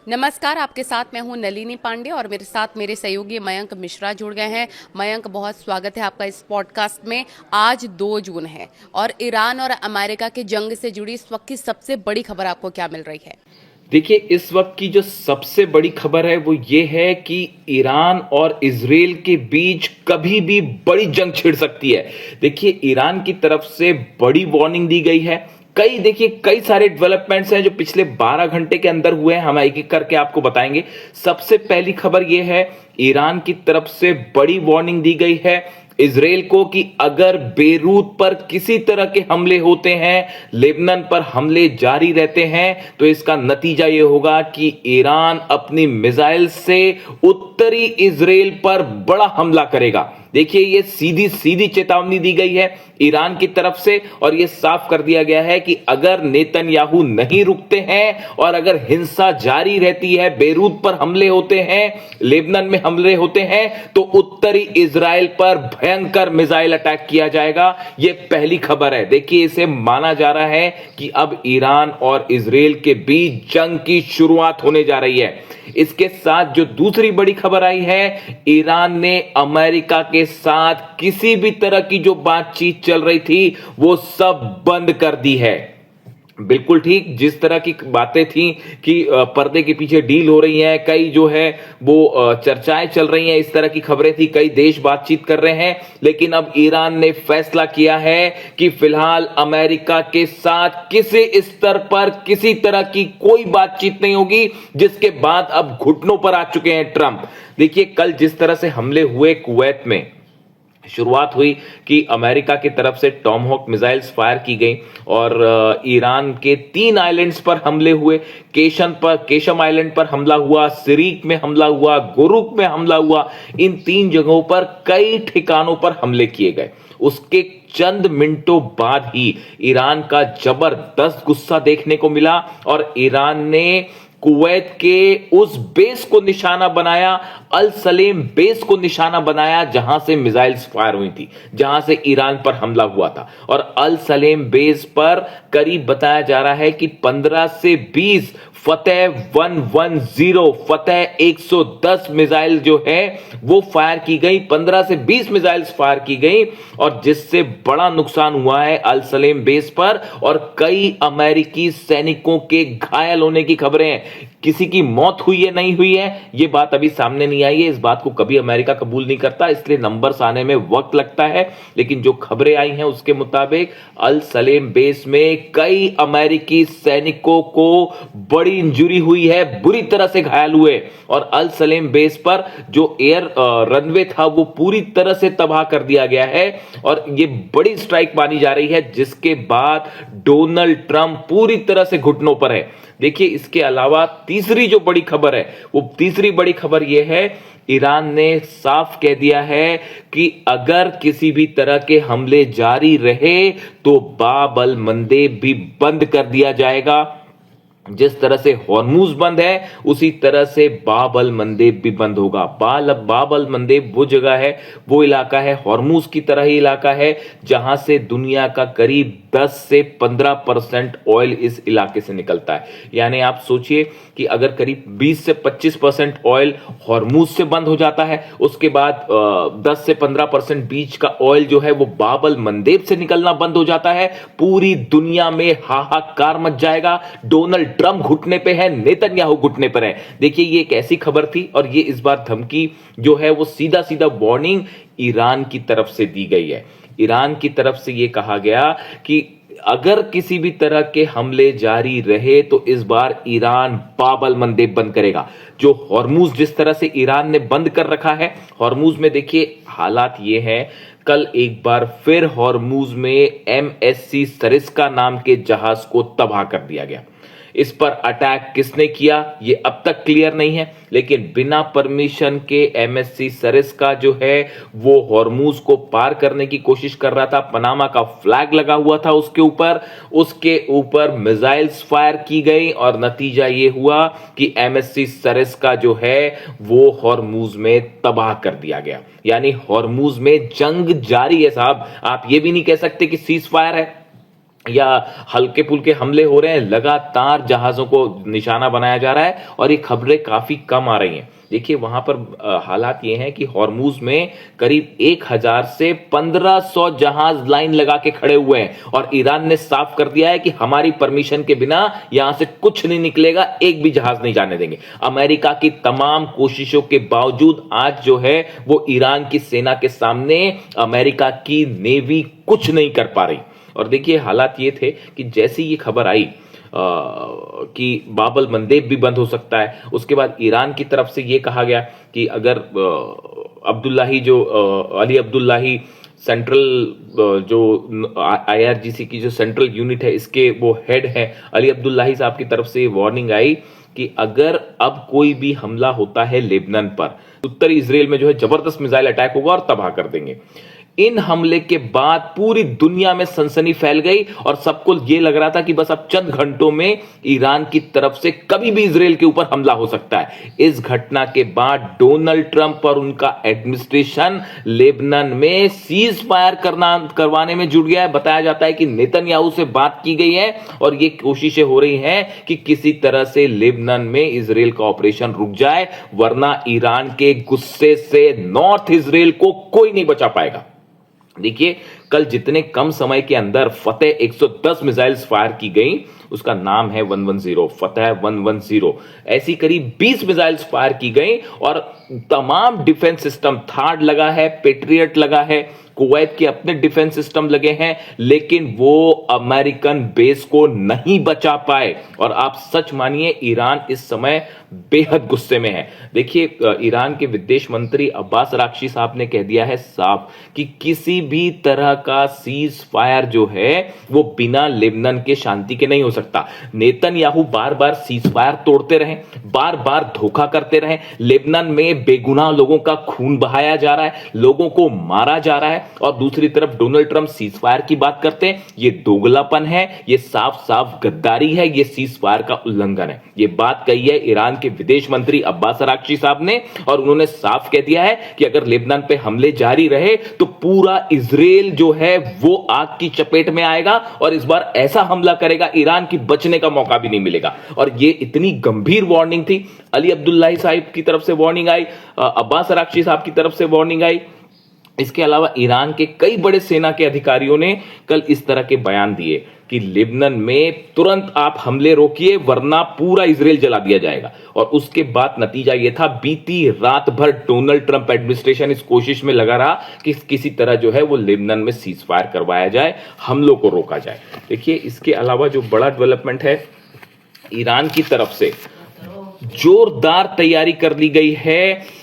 नमस्कार, आपके साथ मैं हूं नलिनी पांडे और मेरे साथ मेरे सहयोगी मयंक मिश्रा जुड़ गए हैं। मयंक, बहुत स्वागत है आपका इस पॉडकास्ट में। आज 2 जून है और ईरान और अमेरिका की जंग से जुड़ी इस वक्त की सबसे बड़ी खबर आपको क्या मिल रही है? देखिए, इस वक्त की जो सबसे बड़ी खबर है वो ये है कि ईरान और इजराइल के बीच कभी भी बड़ी जंग छिड़ सकती है। देखिए, ईरान की तरफ से बड़ी वार्निंग दी गई है। कई सारे डेवलपमेंट्स हैं जो पिछले 12 घंटे के अंदर हुए हैं। हम एक एक करके आपको बताएंगे। सबसे पहली खबर यह है, ईरान की तरफ से बड़ी वार्निंग दी गई है इजराइल को कि अगर बेरूत पर किसी तरह के हमले होते हैं, लेबनान पर हमले जारी रहते हैं, तो इसका नतीजा यह होगा कि ईरान अपनी मिसाइल से उत्तरी इजराइल पर बड़ा हमला करेगा। देखिए, ये सीधी सीधी चेतावनी दी गई है ईरान की तरफ से और यह साफ कर दिया गया है कि अगर नेतन्याहू नहीं रुकते हैं और अगर हिंसा जारी रहती है, बेरूत पर हमले होते हैं, लेबनान में हमले होते हैं, तो उत्तरी इजराइल पर भयंकर मिसाइल अटैक किया जाएगा। यह पहली खबर है। देखिए, इसे माना जा रहा है कि अब ईरान और इजराइल के बीच जंग की शुरुआत होने जा रही है। इसके साथ जो दूसरी बड़ी खबर आई है, ईरान ने अमेरिका के साथ किसी भी तरह की जो बातचीत चल रही थी वो सब बंद कर दी है। बिल्कुल ठीक, जिस तरह की बातें थी कि पर्दे के पीछे डील हो रही है, कई जो है वो चर्चाएं चल रही हैं, इस तरह की खबरें थी, कई देश बातचीत कर रहे हैं, लेकिन अब ईरान ने फैसला किया है कि फिलहाल अमेरिका के साथ किसी स्तर पर किसी तरह की कोई बातचीत नहीं होगी, जिसके बाद अब घुटनों पर आ चुके हैं ट्रंप। देखिए, कल जिस तरह से हमले हुए कुवैत में, शुरुआत हुई कि अमेरिका की तरफ से टॉमहॉक मिसाइल्स फायर की गई और ईरान के 3 आइलैंड्स पर हमले हुए। केशम आइलैंड पर हमला हुआ, सिरीक में हमला हुआ, गुरुक में हमला हुआ। इन 3 जगहों पर कई ठिकानों पर हमले किए गए। उसके चंद मिनटों बाद ही ईरान का जबरदस्त गुस्सा देखने को मिला और ईरान ने कुवैत के उस बेस को निशाना बनाया, अल सलेम बेस को निशाना बनाया, जहां से मिसाइल्स फायर हुई थी, जहां से ईरान पर हमला हुआ था। और अल सलेम बेस पर करीब बताया जा रहा है कि 15 से 20 फतेह 110, फतेह 110 मिसाइल जो है वो फायर की गई, 15 से 20 मिसाइल्स फायर की गई और जिससे बड़ा नुकसान हुआ है अल सलेम बेस पर और कई अमेरिकी सैनिकों के घायल होने की खबरें हैं। किसी की मौत हुई है नहीं हुई है ये बात अभी सामने नहीं आई है। इस बात को कभी अमेरिका कबूल नहीं करता, इसलिए नंबर्स आने में वक्त लगता है। लेकिन जो खबरें आई हैं उसके मुताबिक अल सलेम बेस में कई अमेरिकी सैनिकों को बड़ी इंजरी हुई है, बुरी तरह से घायल हुए और अल सलेम बेस पर जो एयर रनवे था वो पूरी तरह से तबाह कर दिया गया है और ये बड़ी स्ट्राइक मानी जा रही है, जिसके बाद डोनाल्ड ट्रंप पूरी तरह से घुटनों पर है। देखिए, इसके अलावा तीसरी जो बड़ी खबर है, वो तीसरी बड़ी खबर यह है, ईरान ने साफ कह दिया है कि अगर किसी भी तरह के हमले जारी रहे तो बाब अल मंदेब भी बंद कर दिया जाएगा। जिस तरह से हॉर्मूज बंद है उसी तरह से बाब अल मंदेब भी बंद होगा। बाब अल मंदेब वो जगह है, वो इलाका है, हॉर्मूज की तरह ही इलाका है, जहां से दुनिया का करीब 10 से 15% ऑयल इस इलाके से निकलता है। यानी आप सोचिए कि अगर करीब 20 से 25% ऑयल हॉर्मूज से बंद हो जाता है, उसके बाद 10 से 15% बीच का ऑयल जो है वो बाब अल मंदेब से निकलना बंद हो जाता है, पूरी दुनिया में हाहाकार मच जाएगा। डोनाल्ड ट्रंप घुटने पे है, नेतन्याहू घुटने पर है। देखिए, ये एक ऐसी खबर थी और ये इस बार धमकी जो है वो सीधा सीधा वार्निंग ईरान की तरफ से दी गई है। ईरान की तरफ से ये कहा गया कि अगर किसी भी तरह के हमले जारी रहे तो इस बार ईरान बाब अल मंदेब बंद करेगा। जो हॉर्मूज जिस तरह से ईरान ने बंद कर रखा है, हॉर्मूज में देखिए हालात ये है, कल एक बार फिर हॉर्मूज में MSC सरिस्का नाम के जहाज को तबाह कर दिया गया। इस पर अटैक किसने किया ये अब तक क्लियर नहीं है, लेकिन बिना परमिशन के MSC सरिस्का जो है वो हॉर्मूज को पार करने की कोशिश कर रहा था। पनामा का फ्लैग लगा हुआ था उसके ऊपर मिसाइल्स फायर की गई और नतीजा ये हुआ कि MSC सरिस्का जो है वो हॉर्मूज में तबाह कर दिया गया। यानी हॉर्मूज में जंग जारी है साहब। आप ये भी नहीं कह सकते कि सीज फायर है। या हल्के फुल्के हमले हो रहे हैं, लगातार जहाजों को निशाना बनाया जा रहा है और ये खबरें काफी कम आ रही हैं। देखिए वहां पर हालात ये हैं कि हॉर्मूज में करीब 1000 से 1500 जहाज लाइन लगा के खड़े हुए हैं और ईरान ने साफ कर दिया है कि हमारी परमिशन के बिना यहां से कुछ नहीं निकलेगा, एक भी जहाज नहीं जाने देंगे। अमेरिका की तमाम कोशिशों के बावजूद आज जो है वो ईरान की सेना के सामने अमेरिका की नेवी कुछ नहीं कर पा रही। और देखिए हालात ये थे कि जैसे ये खबर आई कि बाबल मंदेब भी बंद हो सकता है, उसके बाद ईरान की तरफ से ये कहा गया कि अगर अब्दुल्लाही जो अली अब्दुल्लाही सेंट्रल जो आईआरजीसी की जो सेंट्रल यूनिट है इसके वो हेड है, अली अब्दुल्लाही साहब की तरफ से वार्निंग आई कि अगर अब कोई भी हमला होता है लेबनान पर, उत्तरी इजराइल में जो है जबरदस्त मिसाइल अटैक होगा और तबाह कर देंगे। इन हमले के बाद पूरी दुनिया में सनसनी फैल गई और सबको यह लग रहा था कि बस अब चंद घंटों में ईरान की तरफ से कभी भी इजराइल के ऊपर हमला हो सकता है। इस घटना के बाद डोनाल्ड ट्रंप और उनका एडमिनिस्ट्रेशन लेबनान में सीज फायर करवाने में जुट गया है। बताया जाता है कि नेतन्याहू से बात की गई है और ये कोशिशें हो रही हैं कि किसी तरह से लेबनान में इजराइल का ऑपरेशन रुक जाए, वरना ईरान के गुस्से से नॉर्थ इजराइल को कोई नहीं बचा पाएगा। देखिए कल जितने कम समय के अंदर फतेह 110 मिसाइल्स फायर की गई, उसका नाम है 110, फतेह 110। ऐसी करीब 20 मिसाइल्स फायर की गई और तमाम डिफेंस सिस्टम, थार्ड लगा है, पेट्रियट लगा है, कुवैत के अपने डिफेंस सिस्टम लगे हैं, लेकिन वो अमेरिकन बेस को नहीं बचा पाए। और आप सच मानिए ईरान इस समय बेहद गुस्से में है। देखिए ईरान के विदेश मंत्री अब्बास अराक्ची साहब ने कह दिया है साफ कि किसी भी तरह का सीज फायर जो है वो बिना लेबनान के शांति के नहीं हो सकता। नेतन्याहू बार बार सीज फायर तोड़ते रहे, बार बार धोखा करते रहे, लेबनान में बेगुनाह लोगों का खून बहाया जा रहा है, लोगों को मारा जा रहा है, और दूसरी तरफ डोनाल्ड ट्रंप सीज फायर की बात करते हैं। ये दोगलापन है, ये साफ साफ गद्दारी है, ये सीज फायर का उल्लंघन है। ये बात कही है ईरान के विदेश मंत्री अब्बास अराक्ची साहब ने और उन्होंने साफ कह दिया है कि अगर लेबनान पे हमले जारी रहे तो पूरा इजराइल जो है वो आग की चपेट में आएगा और इस बार ऐसा हमला करेगा ईरान की बचने का मौका भी नहीं मिलेगा। और ये इतनी गंभीर वार्निंग थी। अली अब्दुल्लाही साहब की तरफ से वार्निंग आई, अब्बास अराक्ची साहब की तरफ से वार्निंग आई। इसके अलावा ईरान के कई बड़े सेना के अधिकारियों ने कल इस तरह के बयान दिए कि लेबनान में तुरंत आप हमले रोकिए वरना पूरा इजराइल जला दिया जाएगा। और उसके बाद नतीजा यह था, बीती रात भर डोनाल्ड ट्रंप एडमिनिस्ट्रेशन इस कोशिश में लगा रहा कि किसी तरह जो है वो लेबनान में सीज फायर करवाया जाए, हमलों को रोका जाए। देखिए इसके अलावा जो बड़ा डेवलपमेंट है, ईरान की तरफ से जोरदार तैयारी कर ली गई है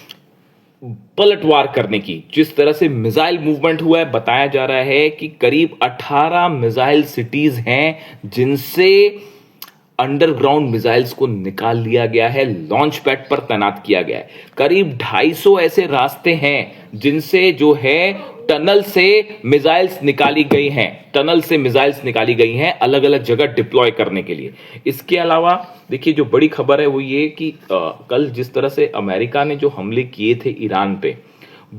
पलटवार करने की। जिस तरह से मिसाइल मूवमेंट हुआ है, बताया जा रहा है कि करीब 18 मिसाइल सिटीज हैं जिनसे अंडरग्राउंड मिसाइल्स को निकाल लिया गया है, लॉन्च पैड पर तैनात किया गया है। करीब 250 ऐसे रास्ते हैं जिनसे जो है टनल से मिसाइल्स निकाली गई हैं, टनल से मिसाइल्स निकाली गई हैं अलग अलग जगह डिप्लॉय करने के लिए। इसके अलावा देखिए जो बड़ी खबर है वो ये कि कल जिस तरह से अमेरिका ने जो हमले किए थे ईरान पे,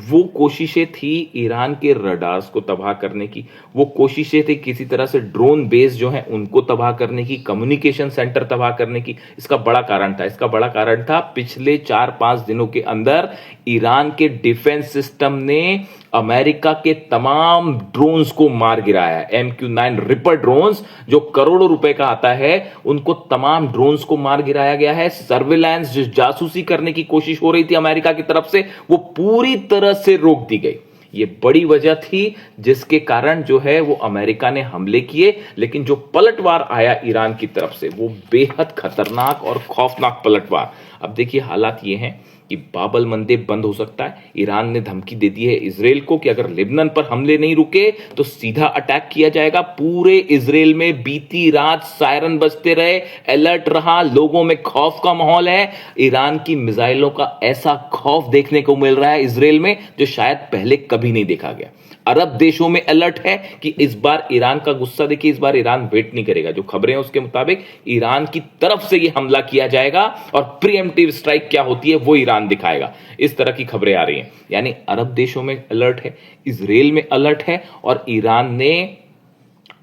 वो कोशिशें थी ईरान के रडार्स को तबाह करने की, वो कोशिशें थी किसी तरह से ड्रोन बेस जो है उनको तबाह करने की, कम्युनिकेशन सेंटर तबाह करने की। इसका बड़ा कारण था पिछले 4-5 दिनों के अंदर ईरान के डिफेंस सिस्टम ने अमेरिका के तमाम ड्रोन्स को मार गिराया है। MQ-9 रिपर ड्रोन्स जो करोड़ों रुपए का आता है, उनको तमाम ड्रोन्स को मार गिराया गया है। सर्विलांस जो जासूसी करने की कोशिश हो रही थी अमेरिका की तरफ से, वो पूरी तरह से रोक दी गई। ये बड़ी वजह थी जिसके कारण जो है वो अमेरिका ने हमले किए, लेकिन जो पलटवार आया ईरान की तरफ से वो बेहद खतरनाक और खौफनाक पलटवार। अब देखिए हालात ये हैं कि बाबल मंदेब बंद हो सकता है। ईरान ने धमकी दे दी है इजराइल को कि अगर लेबनान पर हमले नहीं रुके तो सीधा अटैक किया जाएगा। पूरे इजराइल में बीती रात सायरन बजते रहे, अलर्ट रहा, लोगों में खौफ का माहौल है। ईरान की मिसाइलों का ऐसा खौफ देखने को मिल रहा है इजराइल में जो शायद पहले कभी नहीं देखा गया। अरब देशों में अलर्ट है कि इस बार ईरान का गुस्सा देखिए, इस बार ईरान वेट नहीं करेगा। जो खबरें हैं उसके मुताबिक ईरान की तरफ से यह हमला किया जाएगा और प्रीएम्प्टिव स्ट्राइक क्या होती है वो ईरान दिखाएगा। इस तरह की खबरें आ रही हैं। यानी अरब देशों में अलर्ट है, इजराइल में अलर्ट है और ईरान ने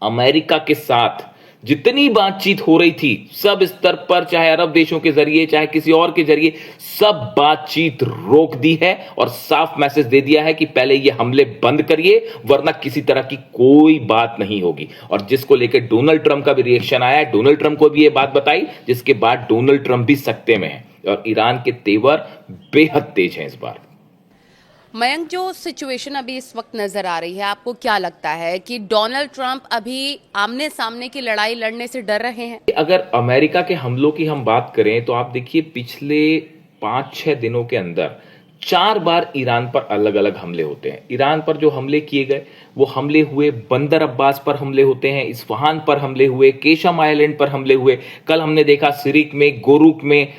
अमेरिका के साथ जितनी बातचीत हो रही थी सब स्तर पर, चाहे अरब देशों के जरिए चाहे किसी और के जरिए, सब बातचीत रोक दी है और साफ मैसेज दे दिया है कि पहले ये हमले बंद करिए वरना किसी तरह की कोई बात नहीं होगी। और जिसको लेकर डोनाल्ड ट्रंप का भी रिएक्शन आया है, डोनाल्ड ट्रंप को भी ये बात बताई, जिसके बाद डोनाल्ड ट्रंप भी सकते में है और ईरान के तेवर बेहद तेज हैं इस बार। मयंक, जो सिचुएशन अभी इस वक्त नजर आ रही है, आपको क्या लगता है कि डोनाल्ड ट्रंप अभी आमने सामने की लड़ाई लड़ने से डर रहे हैं? अगर अमेरिका के हमलों की हम बात करें तो आप देखिए पिछले 5-6 दिनों के अंदर 4 बार ईरान पर अलग अलग हमले होते हैं। ईरान पर जो हमले किए गए वो हमले हुए, बंदर अब्बास पर हमले होते हैं, इस्फहान पर हमले हुए, केशम आइलैंड पर हमले हुए, कल हमने देखा सिरिक में, गोरुक में,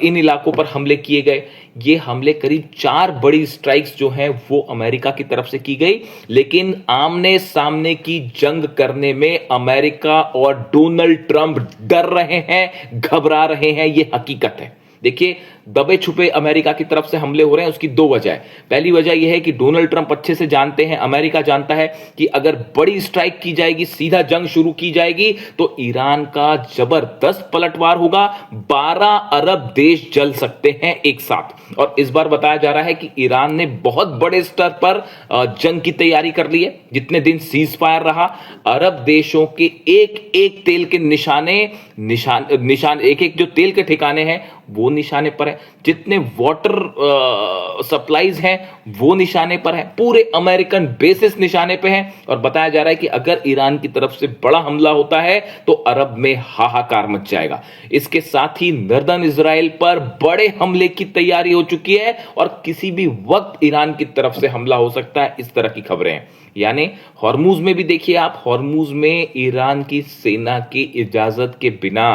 इन इलाकों पर हमले किए गए। ये हमले करीब 4 बड़ी स्ट्राइक्स जो हैं वो अमेरिका की तरफ से की गई, लेकिन आमने सामने की जंग करने में अमेरिका और डोनाल्ड ट्रंप डर रहे हैं, घबरा रहे हैं, ये हकीकत है। देखिए, दबे छुपे अमेरिका की तरफ से हमले हो रहे हैं, उसकी 2 वजह है। पहली वजह यह है कि डोनाल्ड ट्रंप अच्छे से जानते हैं, अमेरिका जानता है कि अगर बड़ी स्ट्राइक की जाएगी, सीधा जंग शुरू की जाएगी तो ईरान का जबरदस्त पलटवार होगा, 12 अरब देश जल सकते हैं एक साथ। और इस बार बताया जा रहा है कि ईरान ने बहुत बड़े स्तर पर जंग की तैयारी कर ली है। जितने दिन सीज फायर रहा, अरब देशों के एक एक तेल के निशान एक एक जो तेल के ठिकाने हैं वो निशाने पर है, जितने वाटर सप्लाईज हैं वो निशाने पर है, पूरे अमेरिकन बेसिस निशाने पे हैं। और बताया जा रहा है कि अगर ईरान की तरफ से बड़ा हमला होता है तो अरब में हाहाकार मच जाएगा। इसके साथ ही नॉर्दर्न इजराइल पर बड़े हमले की तैयारी हो चुकी है और किसी भी वक्त ईरान की तरफ से हमला हो सकता है, इस तरह की खबरें हैं। यानी हॉर्मुज में भी देखिए आप, हॉर्मुज में ईरान की सेना की इजाजत के बिना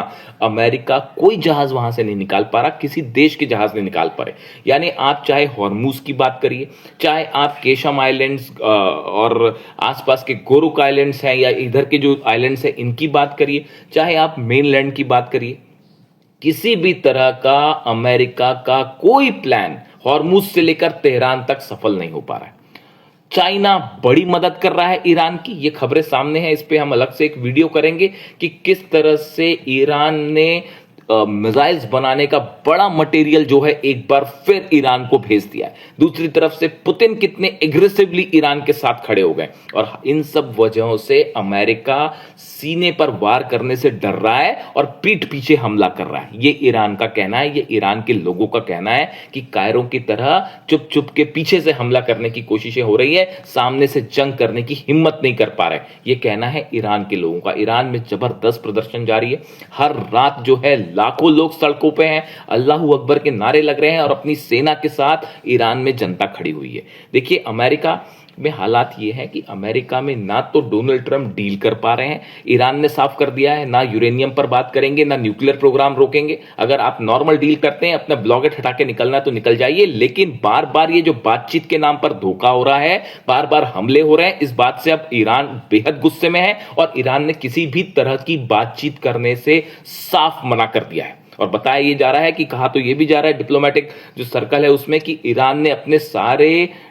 अमेरिका कोई जहाज वहां से नहीं निकाल पा रहा, किसी देश के जहाज नहीं निकाल पा रहे। यानी आप चाहे हॉर्मुज की बात करिए, चाहे आप केशम आइलैंड्स और आसपास के गोरुक आइलैंड्स हैं या इधर के जो आइलैंड्स हैं इनकी बात करिए, चाहे आप मेनलैंड की बात करिए, किसी भी तरह का अमेरिका का कोई प्लान हॉर्मुज से लेकर तेहरान तक सफल नहीं हो पा रहा है। चाइना बड़ी मदद कर रहा है ईरान की, ये खबरें सामने हैं, इस पे हम अलग से एक वीडियो करेंगे कि किस तरह से ईरान ने मिसाइल्स बनाने का बड़ा मटेरियल जो है एक बार फिर ईरान को भेज दिया है। दूसरी तरफ से पुतिन कितने एग्रेसिवली ईरान के साथ खड़े हो गए और इन सब वजहों से अमेरिका सीने पर वार करने से डर रहा है और पीठ पीछे हमला कर रहा है। ये ईरान का कहना है, ये ईरान के लोगों का कहना है कि कायरों की तरह चुप चुप के पीछे से हमला करने की कोशिशें हो रही है, सामने से जंग करने की हिम्मत नहीं कर पा रहे। ये कहना है ईरान के लोगों का। ईरान में जबरदस्त प्रदर्शन जारी है, हर रात जो है लाखों लोग सड़कों पे हैं, अल्लाहू अकबर के नारे लग रहे हैं और अपनी सेना के साथ ईरान में जनता खड़ी हुई है। देखिए, अमेरिका में हालात ये है कि अमेरिका में ना तो डोनाल्ड ट्रंप डील कर पा रहे हैं, ईरान ने साफ कर दिया है ना यूरेनियम पर बात करेंगे ना न्यूक्लियर प्रोग्राम रोकेंगे। अगर आप नॉर्मल डील करते हैं, अपना ब्लॉकेट हटा के निकलना तो निकल जाइए, लेकिन बार बार ये जो बातचीत के नाम पर धोखा हो रहा है, बार बार हमले हो रहे हैं, इस बात से अब ईरान बेहद गुस्से में है और ईरान ने किसी भी तरह की बातचीत करने से साफ मना कर दिया है। और बताया ये जा रहा है कि कहा तो ये भी जा रहा है डिप्लोमेटिक जो सर्कल है उसमें कि ईरान ने अपने सारे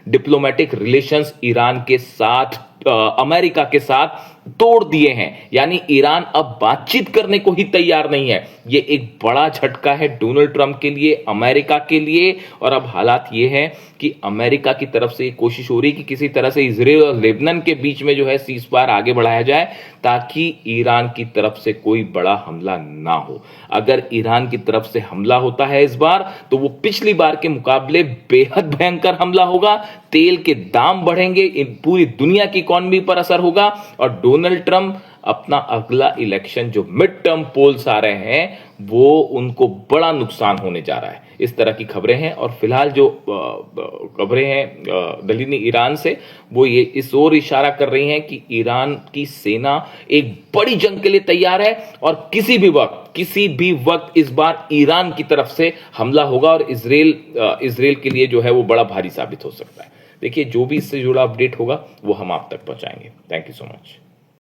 डिप्लोमेटिक रिलेशंस ईरान के साथ, अमेरिका के साथ तोड़ दिए हैं। यानी ईरान अब बातचीत करने को ही तैयार नहीं है। ये एक बड़ा झटका है डोनाल्ड ट्रंप के लिए, अमेरिका के लिए। और अब हालात ये है कि अमेरिका की तरफ से कोशिश हो रही है कि किसी तरह से इजराइल और लेबनान के बीच में जो है सीज फायर आगे बढ़ाया जाए ताकि ईरान की तरफ से कोई बड़ा हमला ना हो। अगर ईरान की तरफ से हमला होता है इस बार तो वो पिछली बार के मुकाबले बेहद भयंकर हमला होगा, तेल के दाम बढ़ेंगे, पूरी दुनिया की इकॉनमी पर असर होगा और डोनाल्ड ट्रंप अपना अगला इलेक्शन जो मिड टर्म पोल्स आ रहे हैं वो उनको बड़ा नुकसान होने जा रहा है। इस तरह की खबरें हैं और फिलहाल जो खबरें हैं दलील ईरान से वो ये इस ओर इशारा कर रही हैं कि ईरान की सेना एक बड़ी जंग के लिए तैयार है और किसी भी वक्त इस बार ईरान की तरफ से हमला होगा और इजराइल के लिए जो है वो बड़ा भारी साबित हो सकता है। देखिए, जो भी इससे जुड़ा अपडेट होगा वो हम आप तक पहुंचाएंगे। Thank you so much.